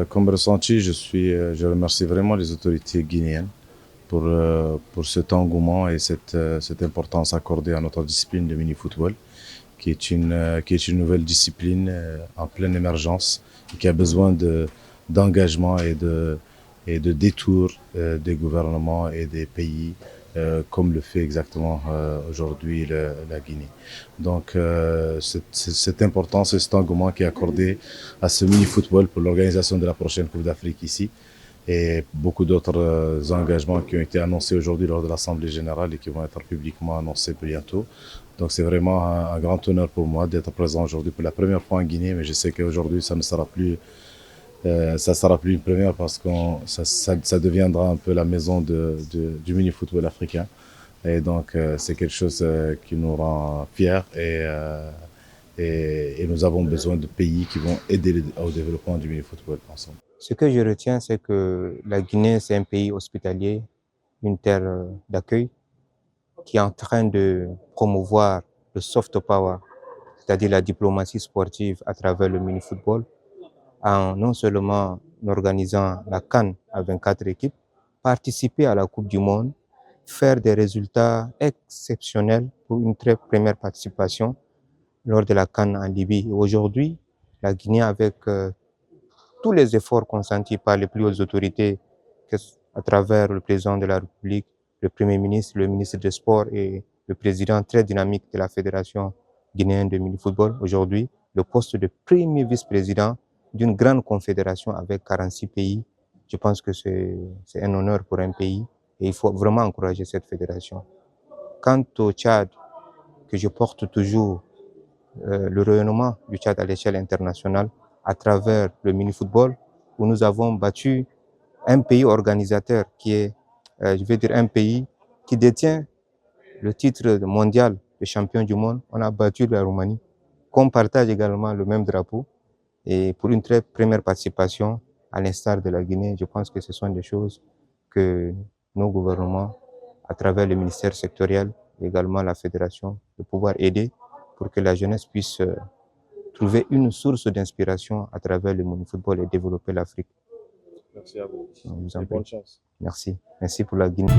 Comme ressenti, je remercie vraiment les autorités guinéennes pour cet engouement et cette importance accordée à notre discipline de mini-football, qui est une nouvelle discipline en pleine émergence et qui a besoin d'engagement et de détour des gouvernements et des pays, comme le fait exactement aujourd'hui la Guinée. Donc, cette importance et cet engouement qui est accordé à ce mini-football pour l'organisation de la prochaine Coupe d'Afrique ici, et beaucoup d'autres engagements qui ont été annoncés aujourd'hui lors de l'Assemblée générale et qui vont être publiquement annoncés bientôt. Donc c'est vraiment un grand honneur pour moi d'être présent aujourd'hui pour la première fois en Guinée, mais je sais qu'aujourd'hui ça sera plus une première parce que ça deviendra un peu la maison du mini-football africain. Et donc c'est quelque chose qui nous rend fiers et nous avons besoin de pays qui vont aider au développement du mini-football ensemble. Ce que je retiens, c'est que la Guinée, c'est un pays hospitalier, une terre d'accueil qui est en train de promouvoir le soft power, c'est-à-dire la diplomatie sportive à travers le mini-football, en non seulement organisant la CAN à 24 équipes, participer à la Coupe du Monde, faire des résultats exceptionnels pour une très première participation lors de la CAN en Libye. Et aujourd'hui, la Guinée, avec tous les efforts consentis par les plus hautes autorités, à travers le président de la République, le Premier ministre, le ministre des Sports et le président très dynamique de la Fédération guinéenne de mini-football, aujourd'hui, le poste de premier vice-président d'une grande confédération avec 46 pays. Je pense que c'est un honneur pour un pays et il faut vraiment encourager cette fédération. Quant au Tchad, que je porte toujours le rayonnement du Tchad à l'échelle internationale à travers le mini-football, où nous avons battu un pays organisateur qui est, je vais dire, un pays qui détient le titre mondial de champion du monde. On a battu la Roumanie, qu'on partage également le même drapeau. Et pour une très première participation, à l'instar de la Guinée, je pense que ce sont des choses que nos gouvernements, à travers le ministère sectoriel et également la fédération, de pouvoir aider pour que la jeunesse puisse trouver une source d'inspiration à travers le mini-football et développer l'Afrique. Merci à vous. Je vous en Et prie. bonne chance. Merci. Merci pour la Guinée.